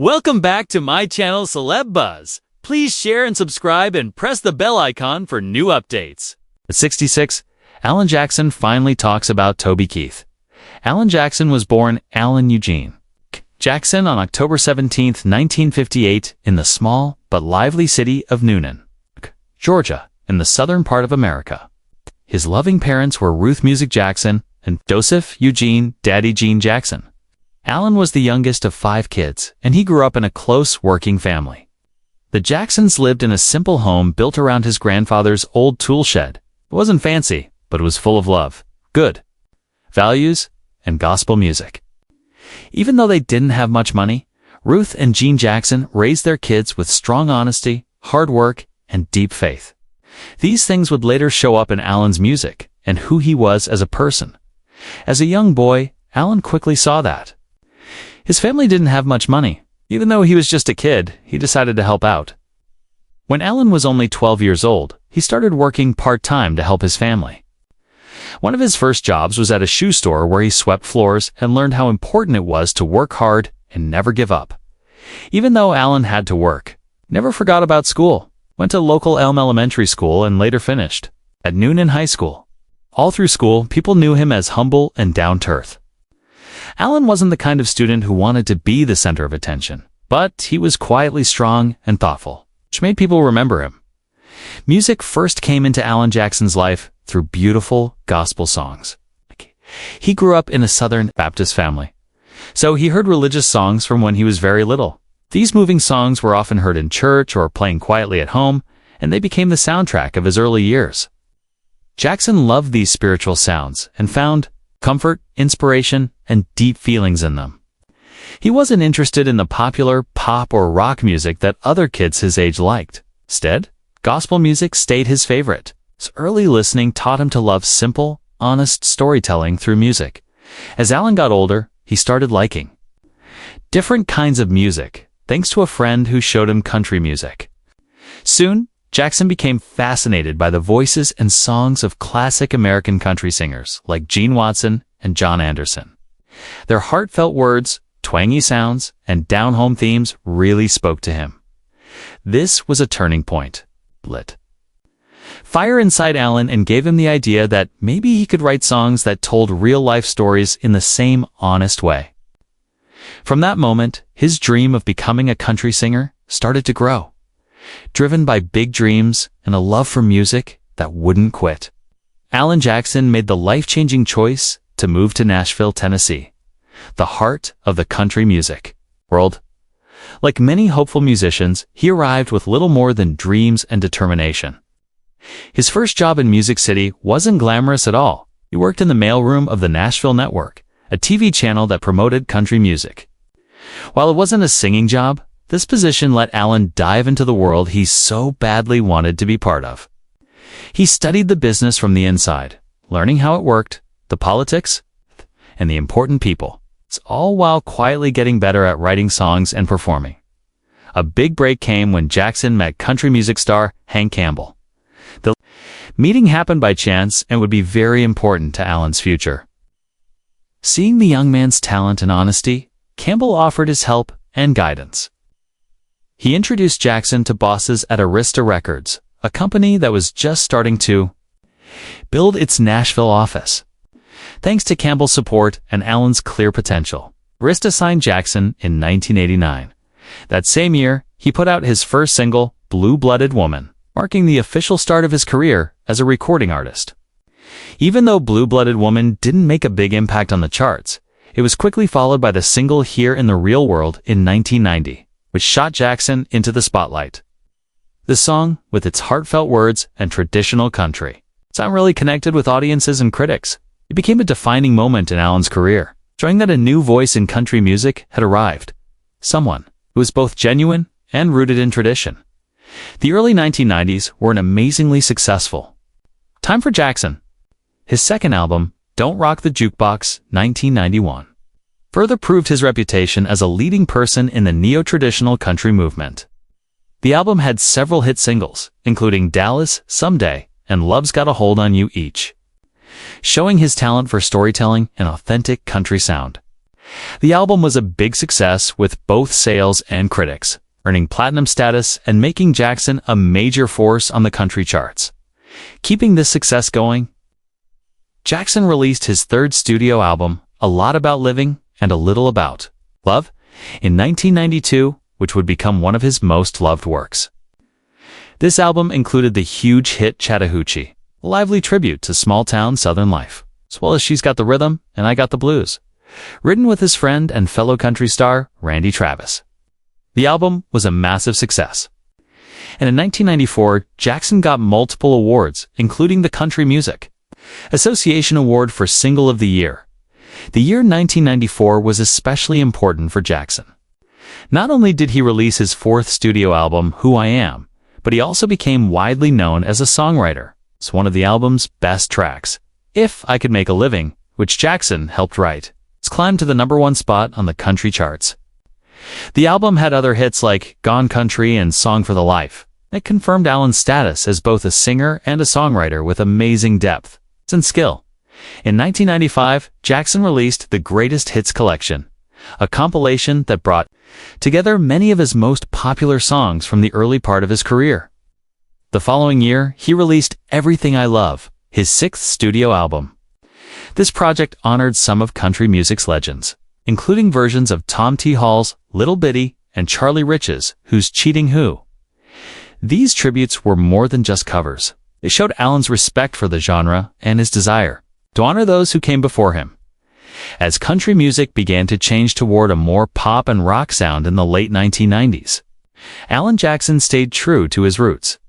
Welcome back to my channel Celeb Buzz. Please share and subscribe and press the bell icon for new updates. At 66, Alan Jackson finally talks about Toby Keith. Alan Jackson was born Alan Eugene Jackson on October 17, 1958 in the small but lively city of Newnan, Georgia, in the southern part of America. His loving parents were Ruth Music Jackson and Joseph Eugene Daddy Gene Jackson. Alan was the youngest of 5 kids, and he grew up in a close working family. The Jacksons lived in a simple home built around his grandfather's old tool shed. It wasn't fancy, but it was full of love, good values, and gospel music. Even though they didn't have much money, Ruth and Gene Jackson raised their kids with strong honesty, hard work, and deep faith. These things would later show up in Alan's music and who he was as a person. As a young boy, Alan quickly saw that. His family didn't have much money. Even though he was just a kid, he decided to help out. When Alan was only 12 years old, he started working part-time to help his family. One of his first jobs was at a shoe store where he swept floors and learned how important it was to work hard and never give up. Even though Alan had to work, he never forgot about school, went to local Elm Elementary School and later finished at Newnan High School. All through school, people knew him as humble and down-to-earth. Alan wasn't the kind of student who wanted to be the center of attention, but he was quietly strong and thoughtful, which made people remember him. Music first came into Alan Jackson's life through beautiful gospel songs. He grew up in a Southern Baptist family, so he heard religious songs from when he was very little. These moving songs were often heard in church or playing quietly at home, and they became the soundtrack of his early years. Jackson loved these spiritual sounds and found comfort, inspiration, and deep feelings in them. He wasn't interested in the popular pop or rock music that other kids his age liked. Instead, gospel music stayed his favorite. His early listening taught him to love simple, honest storytelling through music. As Alan got older, he started liking different kinds of music, thanks to a friend who showed him country music. Soon, Jackson became fascinated by the voices and songs of classic American country singers like Gene Watson and John Anderson. Their heartfelt words, twangy sounds, and down-home themes really spoke to him. This was a turning point. Lit fire inside Alan and gave him the idea that maybe he could write songs that told real-life stories in the same honest way. From that moment, his dream of becoming a country singer started to grow. Driven by big dreams and a love for music that wouldn't quit, Alan Jackson made the life-changing choice to move to Nashville, Tennessee, the heart of the country music world. Like many hopeful musicians, he arrived with little more than dreams and determination. His first job in Music City wasn't glamorous at all. He worked in the mailroom of the Nashville Network, a TV channel that promoted country music. While it wasn't a singing job, this position let Alan dive into the world he so badly wanted to be part of. He studied the business from the inside, learning how it worked, the politics, and the important people. It's all while quietly getting better at writing songs and performing. A big break came when Jackson met country music star Hank Campbell. The meeting happened by chance and would be very important to Alan's future. Seeing the young man's talent and honesty, Campbell offered his help and guidance. He introduced Jackson to bosses at Arista Records, a company that was just starting to build its Nashville office. Thanks to Campbell's support and Alan's clear potential, Arista signed Jackson in 1989. That same year, he put out his first single, Blue-Blooded Woman, marking the official start of his career as a recording artist. Even though Blue-Blooded Woman didn't make a big impact on the charts, it was quickly followed by the single Here in the Real World in 1990. Which shot Jackson into the spotlight. The song, with its heartfelt words and traditional country, sound really connected with audiences and critics. It became a defining moment in Alan's career, showing that a new voice in country music had arrived. Someone who was both genuine and rooted in tradition. The early 1990s were an amazingly successful time for Jackson. His second album, Don't Rock the Jukebox, 1991. Further proved his reputation as a leading person in the neo-traditional country movement. The album had several hit singles, including Dallas, Someday, and Love's Got a Hold on You each, showing his talent for storytelling and authentic country sound. The album was a big success with both sales and critics, earning platinum status and making Jackson a major force on the country charts. Keeping this success going, Jackson released his third studio album, A Lot About Living and a Little About Love, in 1992, which would become one of his most loved works. This album included the huge hit Chattahoochee, a lively tribute to small-town Southern life, as well as She's Got the Rhythm and I Got the Blues, written with his friend and fellow country star Randy Travis. The album was a massive success. And in 1994, Jackson got multiple awards, including the Country Music Association Award for Single of the Year. The year 1994 was especially important for Jackson. Not only did he release his fourth studio album, Who I Am, but he also became widely known as a songwriter. It's one of the album's best tracks, If I Could Make a Living, which Jackson helped write. It's climbed to the #1 spot on the country charts. The album had other hits like Gone Country and Song for the Life. It confirmed Alan's status as both a singer and a songwriter with amazing depth and skill. In 1995, Jackson released the Greatest Hits Collection, a compilation that brought together many of his most popular songs from the early part of his career. The following year, he released Everything I Love, his sixth studio album. This project honored some of country music's legends, including versions of Tom T. Hall's Little Bitty and Charlie Rich's Who's Cheating Who. These tributes were more than just covers. They showed Alan's respect for the genre and his desire to honor those who came before him. As country music began to change toward a more pop and rock sound in the late 1990s, Alan Jackson stayed true to his roots.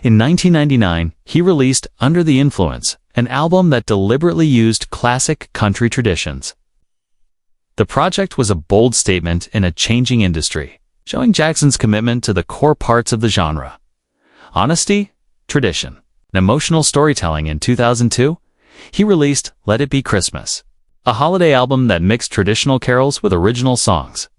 In 1999, he released Under the Influence, an album that deliberately used classic country traditions. The project was a bold statement in a changing industry, showing Jackson's commitment to the core parts of the genre: honesty, tradition, and emotional storytelling. In 2002, he released Let It Be Christmas, a holiday album that mixed traditional carols with original songs.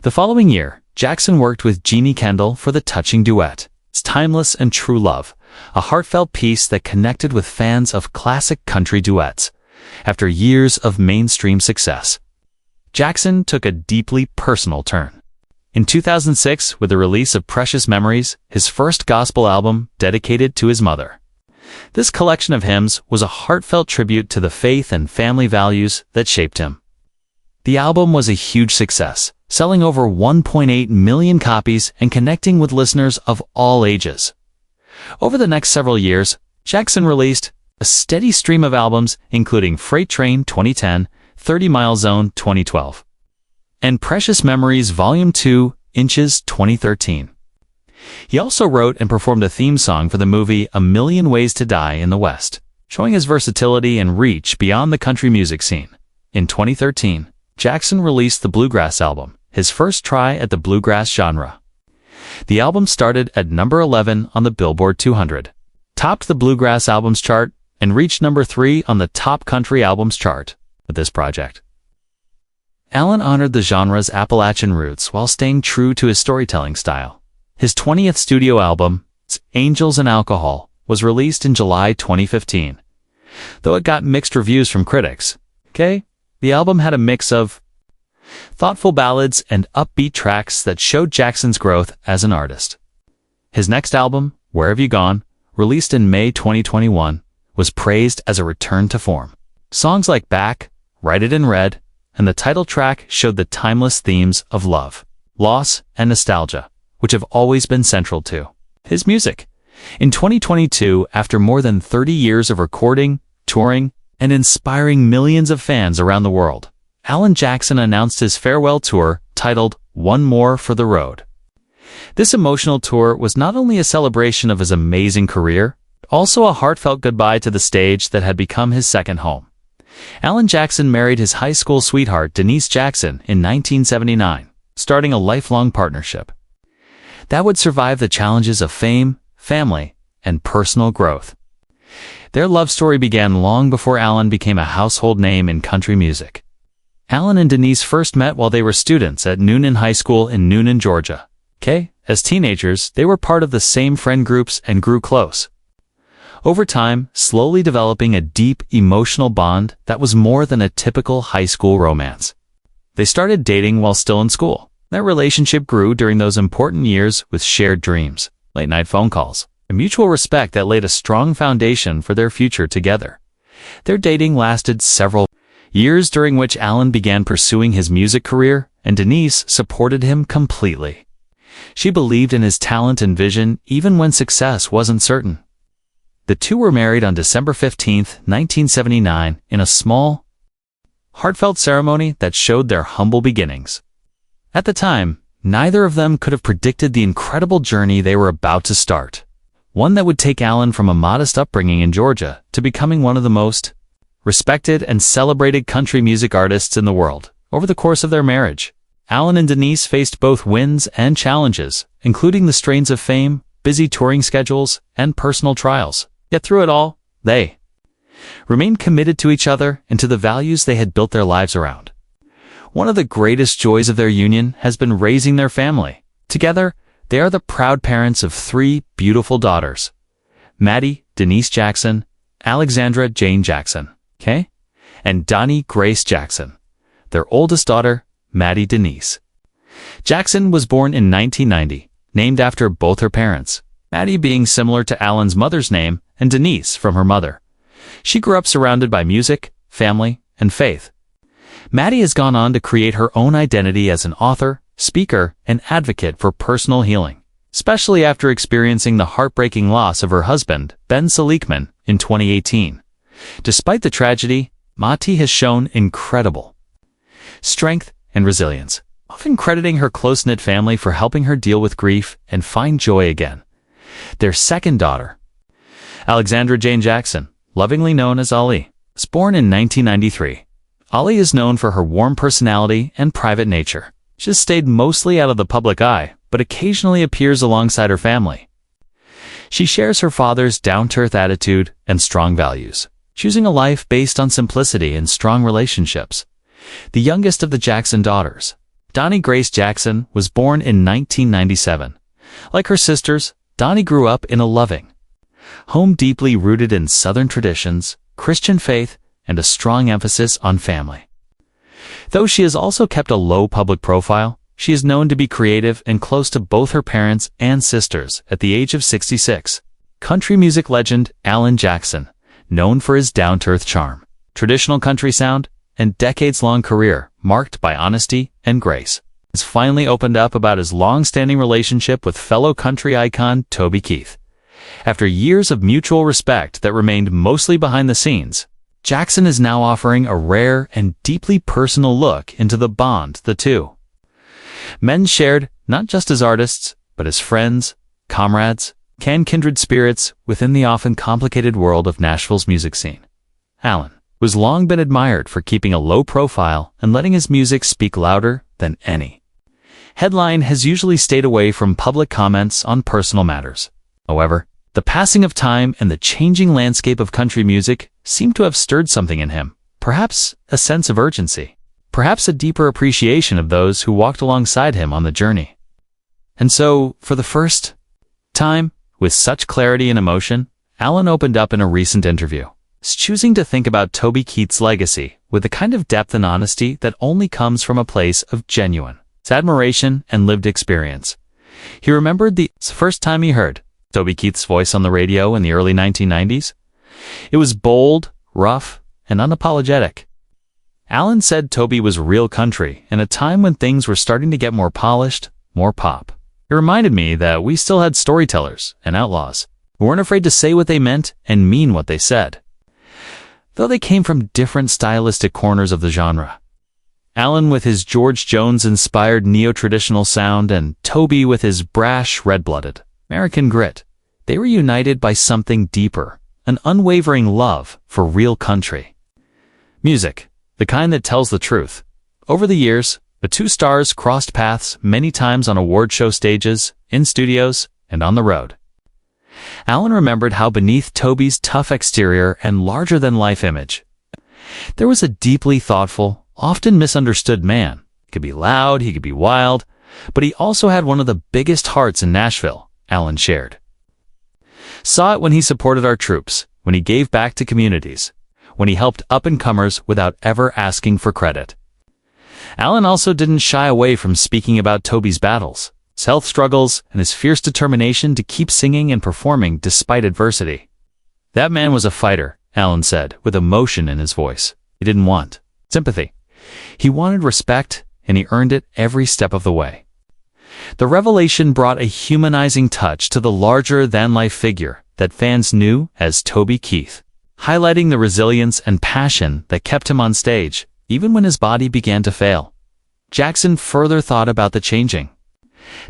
The following year, Jackson worked with Jeannie Kendall for the touching duet, It's Timeless and True Love, a heartfelt piece that connected with fans of classic country duets. After years of mainstream success, Jackson took a deeply personal turn. In 2006, with the release of Precious Memories, his first gospel album dedicated to his mother. This collection of hymns was a heartfelt tribute to the faith and family values that shaped him. The album was a huge success, selling over 1.8 million copies and connecting with listeners of all ages. Over the next several years, Jackson released a steady stream of albums, including Freight Train 2010, 30 Mile Zone 2012, and Precious Memories Volume 2, Inches 2013. He also wrote and performed a theme song for the movie A Million Ways to Die in the West, showing his versatility and reach beyond the country music scene. In 2013, Jackson released the Bluegrass album, his first try at the bluegrass genre. The album started at number 11 on the Billboard 200, topped the Bluegrass Albums chart, and reached number 3 on the Top Country Albums chart with this project. Alan honored the genre's Appalachian roots while staying true to his storytelling style. His 20th studio album, Angels and Alcohol, was released in July 2015. Though it got mixed reviews from critics, the album had a mix of thoughtful ballads and upbeat tracks that showed Jackson's growth as an artist. His next album, Where Have You Gone, released in May 2021, was praised as a return to form. Songs like Back, Write It in Red, and the title track showed the timeless themes of love, loss, and nostalgia, which have always been central to his music. In 2022, after more than 30 years of recording, touring, and inspiring millions of fans around the world, Alan Jackson announced his farewell tour titled One More for the Road. This emotional tour was not only a celebration of his amazing career, but also a heartfelt goodbye to the stage that had become his second home. Alan Jackson married his high school sweetheart Denise Jackson in 1979, starting a lifelong partnership that would survive the challenges of fame, family, and personal growth. Their love story began long before Alan became a household name in country music. Alan and Denise first met while they were students at Noonan High School in Noonan, Georgia. As teenagers, they were part of the same friend groups and grew close. over time slowly developing a deep emotional bond that was more than a typical high school romance. They started dating while still in school. Their relationship grew during those important years with shared dreams, late-night phone calls, and mutual respect that laid a strong foundation for their future together. Their dating lasted several years, during which Alan began pursuing his music career, and Denise supported him completely. She believed in his talent and vision even when success wasn't certain. The two were married on December 15, 1979, in a small, heartfelt ceremony that showed their humble beginnings. At the time, neither of them could have predicted the incredible journey they were about to start, one that would take Alan from a modest upbringing in Georgia to becoming one of the most respected and celebrated country music artists in the world. Over the course of their marriage, Alan and Denise faced both wins and challenges, including the strains of fame, busy touring schedules, and personal trials. Yet through it all, they remained committed to each other and to the values they had built their lives around. One of the greatest joys of their union has been raising their family. Together, they are the proud parents of 3 beautiful daughters: Maddie Denise Jackson, Alexandra Jane Jackson, and Donnie Grace Jackson. Their oldest daughter, Maddie Denise Jackson, was born in 1990, named after both her parents, Maddie being similar to Alan's mother's name and Denise from her mother. She grew up surrounded by music, family, and faith. Maddie has gone on to create her own identity as an author, speaker, and advocate for personal healing, especially after experiencing the heartbreaking loss of her husband, Ben Seligman, in 2018. Despite the tragedy, Maddie has shown incredible strength and resilience, often crediting her close-knit family for helping her deal with grief and find joy again. Their second daughter, Alexandra Jane Jackson, lovingly known as Ali, was born in 1993. Ali is known for her warm personality and private nature. She has stayed mostly out of the public eye, but occasionally appears alongside her family. She shares her father's down-to-earth attitude and strong values, choosing a life based on simplicity and strong relationships. The youngest of the Jackson daughters, Donnie Grace Jackson, was born in 1997. Like her sisters, Donnie grew up in a loving home deeply rooted in Southern traditions, Christian faith, and a strong emphasis on family. Though she has also kept a low public profile, she is known to be creative and close to both her parents and sisters. At the age of 66, country music legend Alan Jackson, known for his down-to-earth charm, traditional country sound, and decades-long career marked by honesty and grace, has finally opened up about his long-standing relationship with fellow country icon Toby Keith. After years of mutual respect that remained mostly behind the scenes, Jackson is now offering a rare and deeply personal look into the bond the two men shared, not just as artists, but as friends, comrades, and kindred spirits within the often complicated world of Nashville's music scene. Alan, who has long been admired for keeping a low profile and letting his music speak louder than any headline, has usually stayed away from public comments on personal matters. However, the passing of time and the changing landscape of country music seem to have stirred something in him, perhaps a sense of urgency, perhaps a deeper appreciation of those who walked alongside him on the journey. And so, for the first time, with such clarity and emotion, Alan opened up in a recent interview, choosing to think about Toby Keith's legacy with the kind of depth and honesty that only comes from a place of genuine admiration and lived experience. He remembered the first time he heard Toby Keith's voice on the radio in the early 1990s. It was bold, rough, and unapologetic. Alan said Toby was real country in a time when things were starting to get more polished, more pop. It reminded me that we still had storytellers and outlaws who weren't afraid to say what they meant and mean what they said, though they came from different stylistic corners of the genre. Alan with his George Jones-inspired neo-traditional sound, and Toby with his brash, red-blooded American grit. They were united by something deeper, an unwavering love for real country music, the kind that tells the truth. Over the years, the two stars crossed paths many times on award show stages, in studios, and on the road. Alan remembered how beneath Toby's tough exterior and larger-than-life image, there was a deeply thoughtful, often misunderstood man. He could be loud, he could be wild, but he also had one of the biggest hearts in Nashville, Alan shared. Saw it when he supported our troops, when he gave back to communities, when he helped up-and-comers without ever asking for credit. Alan also didn't shy away from speaking about Toby's battles, his health struggles, and his fierce determination to keep singing and performing despite adversity. That man was a fighter, Alan said, with emotion in his voice. He didn't want sympathy. He wanted respect, and he earned it every step of the way. The revelation brought a humanizing touch to the larger-than-life figure that fans knew as Toby Keith, highlighting the resilience and passion that kept him on stage, even when his body began to fail. Jackson further thought about the changing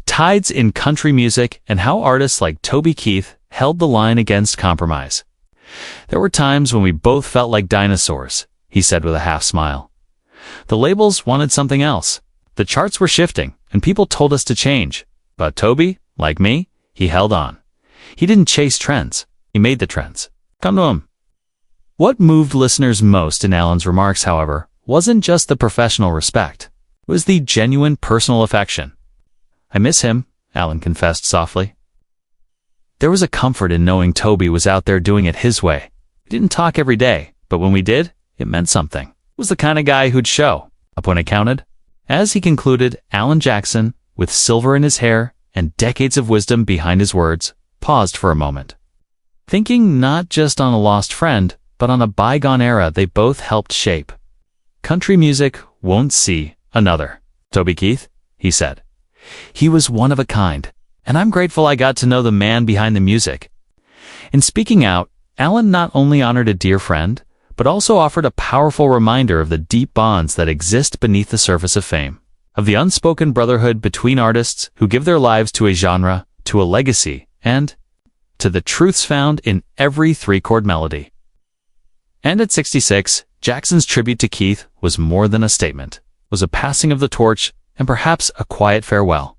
tides in country music and how artists like Toby Keith held the line against compromise. There were times when we both felt like dinosaurs, he said with a half-smile. The labels wanted something else. The charts were shifting, and people told us to change. But Toby, like me, he held on. He didn't chase trends. He made the trends come to him. What moved listeners most in Alan's remarks, however, wasn't just the professional respect. It was the genuine personal affection. I miss him, Alan confessed softly. There was a comfort in knowing Toby was out there doing it his way. We didn't talk every day, but when we did, it meant something. He was the kind of guy who'd show up when it counted. As he concluded, Alan Jackson, with silver in his hair and decades of wisdom behind his words, paused for a moment, thinking not just on a lost friend, but on a bygone era they both helped shape. Country music won't see another Toby Keith, he said. He was one of a kind, and I'm grateful I got to know the man behind the music. In speaking out, Alan not only honored a dear friend, but also offered a powerful reminder of the deep bonds that exist beneath the surface of fame, of the unspoken brotherhood between artists who give their lives to a genre, to a legacy, and to the truths found in every three-chord melody. And at 66, Jackson's tribute to Keith was more than a statement. It was a passing of the torch and perhaps a quiet farewell.